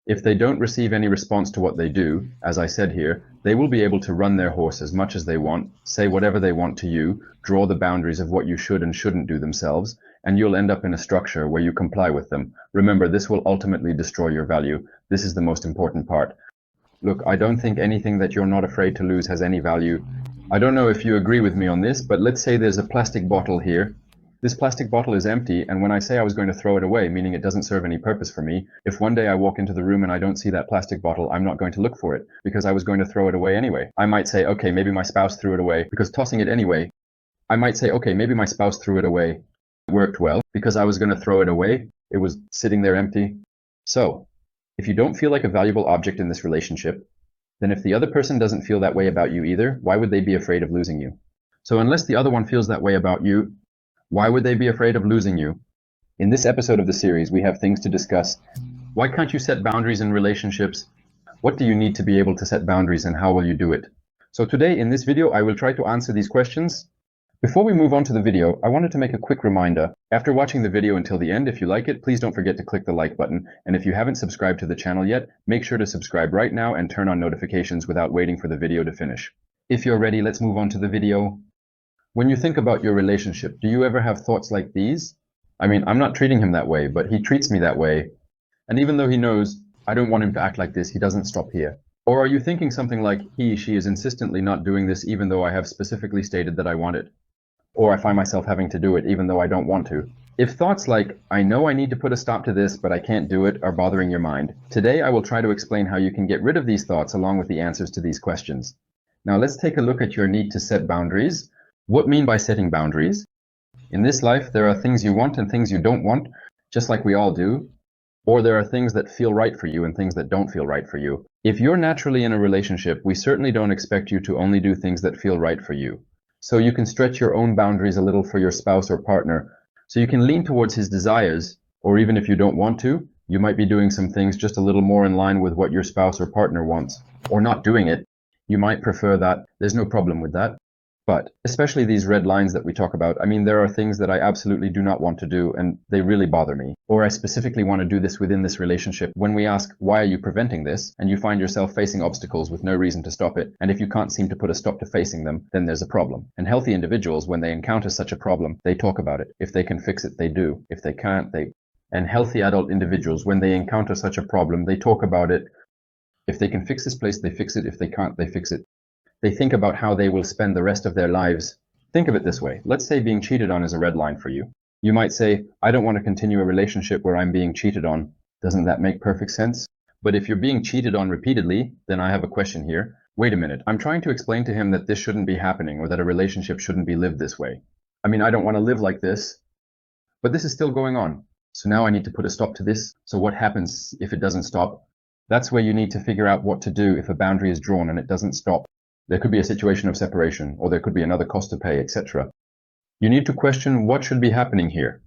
If they don't receive any response to what they do, as I said here, they will be able to run their horse as much as they want, say whatever they want to you, draw the boundaries of what you should and shouldn't do themselves, and you'll end up in a structure where you comply with them. Remember, this will ultimately destroy your value. This is the most important part. Look, I don't think anything that you're not afraid to lose has any value. I don't know if you agree with me on this, but let's say there's a plastic bottle here. This plastic bottle is empty, and when I say I was going to throw it away, meaning it doesn't serve any purpose for me, if one day I walk into the room and I don't see that plastic bottle, I'm not going to look for it, because I was going to throw it away anyway. I might say, okay, maybe my spouse threw it away, because tossing it anyway. I might say, okay, maybe my spouse threw it away. It worked well, because I was going to throw it away. It was sitting there empty. So, if you don't feel like a valuable object in this relationship, then if the other person doesn't feel that way about you either, why would they be afraid of losing you? So unless the other one feels that way about you, why would they be afraid of losing you? In this episode of the series, we have things to discuss. Why can't you set boundaries in relationships? What do you need to be able to set boundaries, and how will you do it? So today in this video, I will try to answer these questions. Before we move on to the video, I wanted to make a quick reminder. After watching the video until the end, if you like it, please don't forget to click the like button. And if you haven't subscribed to the channel yet, make sure to subscribe right now and turn on notifications without waiting for the video to finish. If you're ready, let's move on to the video. When you think about your relationship, do you ever have thoughts like these? I mean, I'm not treating him that way, but he treats me that way. And even though he knows I don't want him to act like this, he doesn't stop here. Or are you thinking something like, she is insistently not doing this even though I have specifically stated that I want it? Or I find myself having to do it even though I don't want to. If thoughts like, I know I need to put a stop to this, but I can't do it, are bothering your mind, today I will try to explain how you can get rid of these thoughts along with the answers to these questions. Now let's take a look at your need to set boundaries. What mean by setting boundaries? In this life, there are things you want and things you don't want, just like we all do. Or there are things that feel right for you and things that don't feel right for you. If you're naturally in a relationship, we certainly don't expect you to only do things that feel right for you. So you can stretch your own boundaries a little for your spouse or partner. So you can lean towards his desires, or even if you don't want to, you might be doing some things just a little more in line with what your spouse or partner wants. Or not doing it. You might prefer that. There's no problem with that. But especially these red lines that we talk about, I mean, there are things that I absolutely do not want to do, and they really bother me. Or I specifically want to do this within this relationship. When we ask, why are you preventing this? And you find yourself facing obstacles with no reason to stop it. And if you can't seem to put a stop to facing them, then there's a problem. And healthy individuals, when they encounter such a problem, they talk about it. If they can fix it, they do. If they can't, they... And healthy adult individuals, when they encounter such a problem, they talk about it. If they can fix this place, they fix it. If they can't, they fix it. They think about how they will spend the rest of their lives. Think of it this way. Let's say being cheated on is a red line for you. You might say, I don't want to continue a relationship where I'm being cheated on. Doesn't that make perfect sense? But if you're being cheated on repeatedly, then I have a question here. Wait a minute. I'm trying to explain to him that this shouldn't be happening or that a relationship shouldn't be lived this way. I mean, I don't want to live like this, but this is still going on. So now I need to put a stop to this. So what happens if it doesn't stop? That's where you need to figure out what to do if a boundary is drawn and it doesn't stop. There could be a situation of separation, or there could be another cost to pay, etc. You need to question what should be happening here.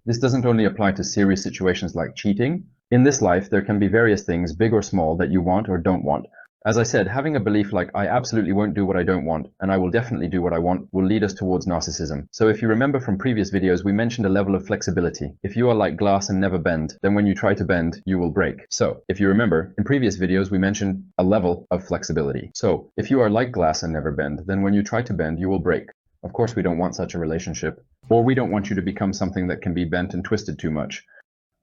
This doesn't only apply to serious situations like cheating. In this life, there can be various things, big or small, that you want or don't want. As I said, having a belief like, I absolutely won't do what I don't want, and I will definitely do what I want, will lead us towards narcissism. So if you remember from previous videos, we mentioned a level of flexibility. If you are like glass and never bend, then when you try to bend, you will break. So if you remember, in previous videos, we mentioned a level of flexibility. So if you are like glass and never bend, then when you try to bend, you will break. Of course, we don't want such a relationship, or we don't want you to become something that can be bent and twisted too much.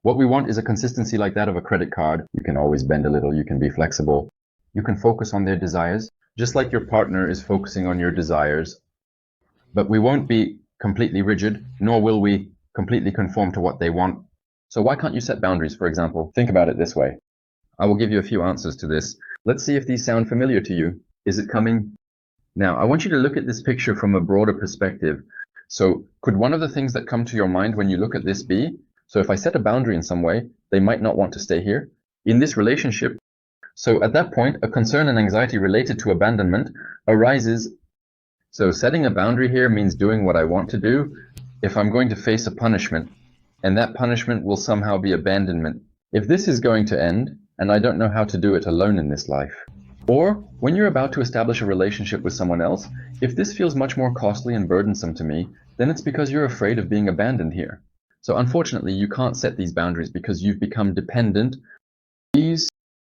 What we want is a consistency like that of a credit card. You can always bend a little, you can be flexible. You can focus on their desires, just like your partner is focusing on your desires. But we won't be completely rigid, nor will we completely conform to what they want. So why can't you set boundaries, for example? Think about it this way. I will give you a few answers to this. Let's see if these sound familiar to you. Is it coming? Now, I want you to look at this picture from a broader perspective. So could one of the things that come to your mind when you look at this be, so if I set a boundary in some way, they might not want to stay here. In this relationship, so at that point, a concern and anxiety related to abandonment arises. So setting a boundary here means doing what I want to do if I'm going to face a punishment, and that punishment will somehow be abandonment. If this is going to end, and I don't know how to do it alone in this life. Or, when you're about to establish a relationship with someone else, if this feels much more costly and burdensome to me, then it's because you're afraid of being abandoned here. So unfortunately, you can't set these boundaries because you've become dependent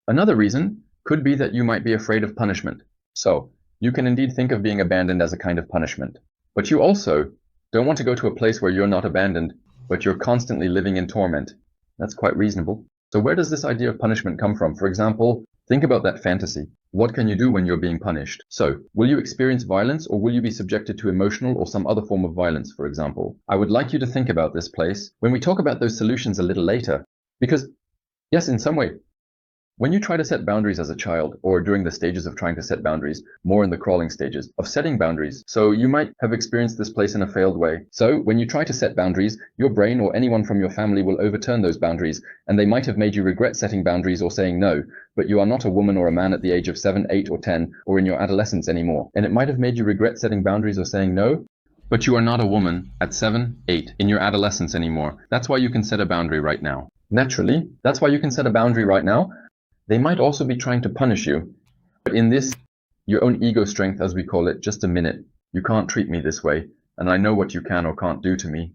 Another reason could be that you might be afraid of punishment. So, you can indeed think of being abandoned as a kind of punishment. But you also don't want to go to a place where you're not abandoned, but you're constantly living in torment. That's quite reasonable. So where does this idea of punishment come from? For example, think about that fantasy. What can you do when you're being punished? So, will you experience violence, or will you be subjected to emotional or some other form of violence, for example? I would like you to think about this place when we talk about those solutions a little later. Because, yes, in some way, when you try to set boundaries as a child, or during the stages of trying to set boundaries, more in the crawling stages of setting boundaries, so you might have experienced this place in a failed way. So when you try to set boundaries, your brain or anyone from your family will overturn those boundaries, and they might have made you regret setting boundaries or saying no, but you are not a woman or a man at the age of 7, 8, or 10, or in your adolescence anymore. And it might have made you regret setting boundaries or saying no, but you are not a woman at 7, 8, in your adolescence anymore. That's why you can set a boundary right now. Naturally, that's why you can set a boundary right now. They might also be trying to punish you, but in this, your own ego strength, as we call it, just a minute. You can't treat me this way, and I know what you can or can't do to me.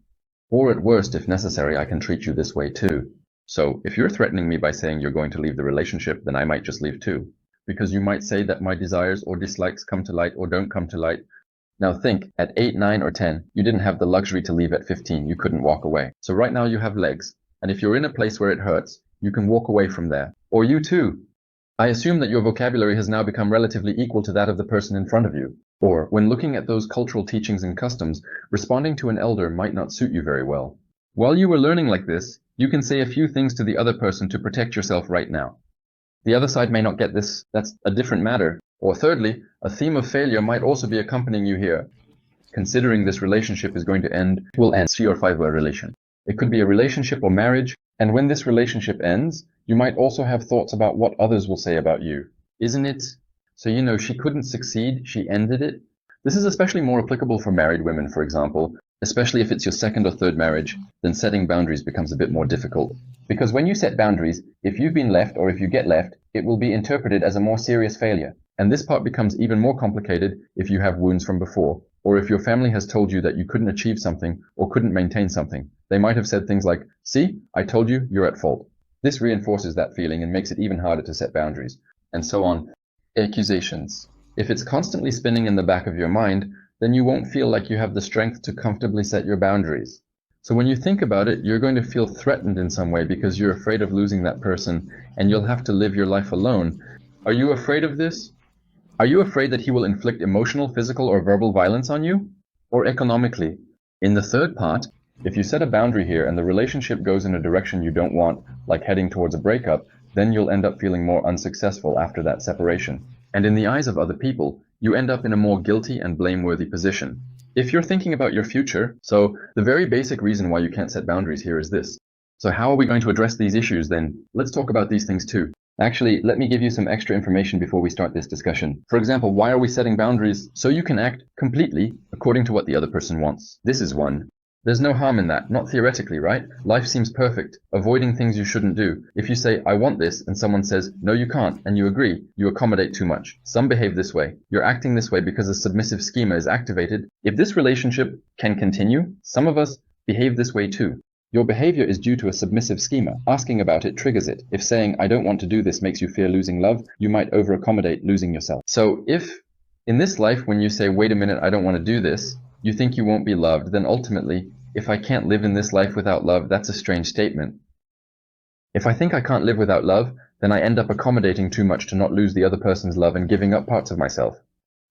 Or at worst, if necessary, I can treat you this way too. So if you're threatening me by saying you're going to leave the relationship, then I might just leave too. Because you might say that my desires or dislikes come to light or don't come to light. Now think, at 8, 9, or 10, you didn't have the luxury to leave at 15, you couldn't walk away. So right now you have legs, and if you're in a place where it hurts, you can walk away from there. Or you too. I assume that your vocabulary has now become relatively equal to that of the person in front of you. Or, when looking at those cultural teachings and customs, responding to an elder might not suit you very well. While you were learning like this, you can say a few things to the other person to protect yourself right now. The other side may not get this, that's a different matter. Or thirdly, a theme of failure might also be accompanying you here. Considering this relationship is going to end, will end 3 or 5 word relation. It could be a relationship or marriage, and when this relationship ends, you might also have thoughts about what others will say about you. Isn't it? So she couldn't succeed, she ended it. This is especially more applicable for married women, for example, especially if it's your second or third marriage, then setting boundaries becomes a bit more difficult. Because when you set boundaries, if you've been left or if you get left, it will be interpreted as a more serious failure. And this part becomes even more complicated if you have wounds from before, or if your family has told you that you couldn't achieve something or couldn't maintain something. They might have said things like, "See, I told you, you're at fault." This reinforces that feeling and makes it even harder to set boundaries, and so on. Accusations. If it's constantly spinning in the back of your mind, then you won't feel like you have the strength to comfortably set your boundaries. So when you think about it, you're going to feel threatened in some way because you're afraid of losing that person, and you'll have to live your life alone. Are you afraid of this? Are you afraid that he will inflict emotional, physical, or verbal violence on you? Or economically? In the third part, if you set a boundary here and the relationship goes in a direction you don't want, like heading towards a breakup, then you'll end up feeling more unsuccessful after that separation. And in the eyes of other people, you end up in a more guilty and blameworthy position. If you're thinking about your future, so the very basic reason why you can't set boundaries here is this. So how are we going to address these issues then? Let's talk about these things too. Actually, let me give you some extra information before we start this discussion. For example, why are we setting boundaries? So you can act completely according to what the other person wants. This is one. There's no harm in that, not theoretically, right? Life seems perfect, avoiding things you shouldn't do. If you say, "I want this," and someone says, "No, you can't," and you agree, you accommodate too much. Some behave this way. You're acting this way because a submissive schema is activated. If this relationship can continue, some of us behave this way too. Your behavior is due to a submissive schema. Asking about it triggers it. If saying, "I don't want to do this," makes you fear losing love, you might over-accommodate losing yourself. So if, in this life, when you say, "Wait a minute, I don't want to do this," you think you won't be loved, then ultimately, if I can't live in this life without love, that's a strange statement. If I think I can't live without love, then I end up accommodating too much to not lose the other person's love and giving up parts of myself.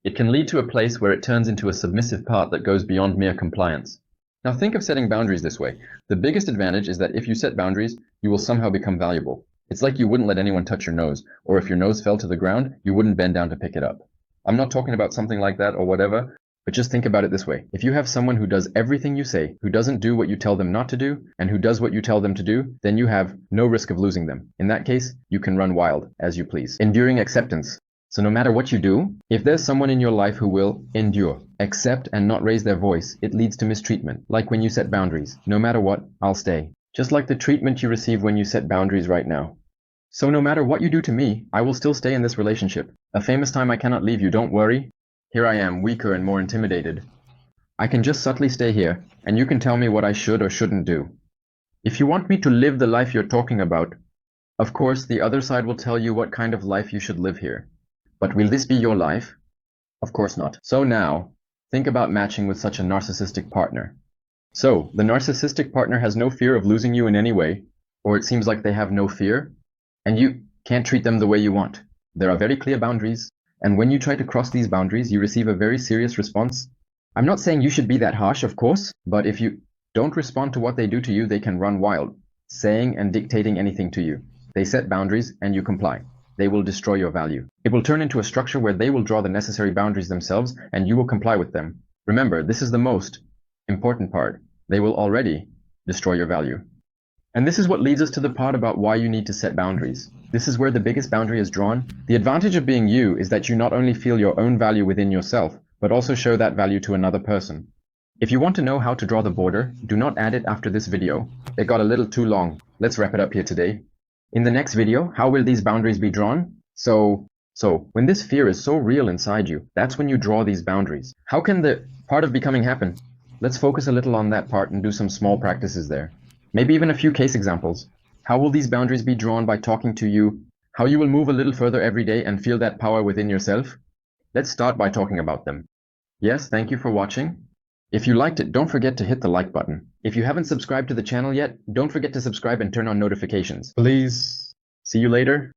It can lead to a place where it turns into a submissive part that goes beyond mere compliance. Now think of setting boundaries this way. The biggest advantage is that if you set boundaries, you will somehow become valuable. It's like you wouldn't let anyone touch your nose, or if your nose fell to the ground, you wouldn't bend down to pick it up. I'm not talking about something like that or whatever, but just think about it this way. If you have someone who does everything you say, who doesn't do what you tell them not to do, and who does what you tell them to do, then you have no risk of losing them. In that case, you can run wild, as you please. Enduring acceptance. So no matter what you do, if there's someone in your life who will endure, accept and not raise their voice, it leads to mistreatment. Like when you set boundaries. No matter what, I'll stay. Just like the treatment you receive when you set boundaries right now. So no matter what you do to me, I will still stay in this relationship. A famous time I cannot leave you, don't worry. Here I am, weaker and more intimidated. I can just subtly stay here, and you can tell me what I should or shouldn't do. If you want me to live the life you're talking about, Of course, the other side will tell you what kind of life you should live here. But will this be your life? Of course not. So now, think about matching with such a narcissistic partner. So, the narcissistic partner has no fear of losing you in any way, or it seems like they have no fear, and you can't treat them the way you want. There are very clear boundaries, and when you try to cross these boundaries, you receive a very serious response. I'm not saying you should be that harsh, of course, but if you don't respond to what they do to you, they can run wild, saying and dictating anything to you. They set boundaries, and you comply. They will destroy your value. It will turn into a structure where they will draw the necessary boundaries themselves, and you will comply with them. Remember, this is the most important part. They will already destroy your value. And this is what leads us to the part about why you need to set boundaries. This is where the biggest boundary is drawn. The advantage of being you is that you not only feel your own value within yourself, but also show that value to another person. If you want to know how to draw the border, do not add it after this video. It got a little too long. Let's wrap it up here today. In the next video, how will these boundaries be drawn? So when this fear is so real inside you, that's when you draw these boundaries. How can the part of becoming happen? Let's focus a little on that part and do some small practices there. Maybe even a few case examples. How will these boundaries be drawn by talking to you? How you will move a little further every day and feel that power within yourself? Let's start by talking about them. Yes, thank you for watching. If you liked it, don't forget to hit the like button. If you haven't subscribed to the channel yet, don't forget to subscribe and turn on notifications. Please. See you later.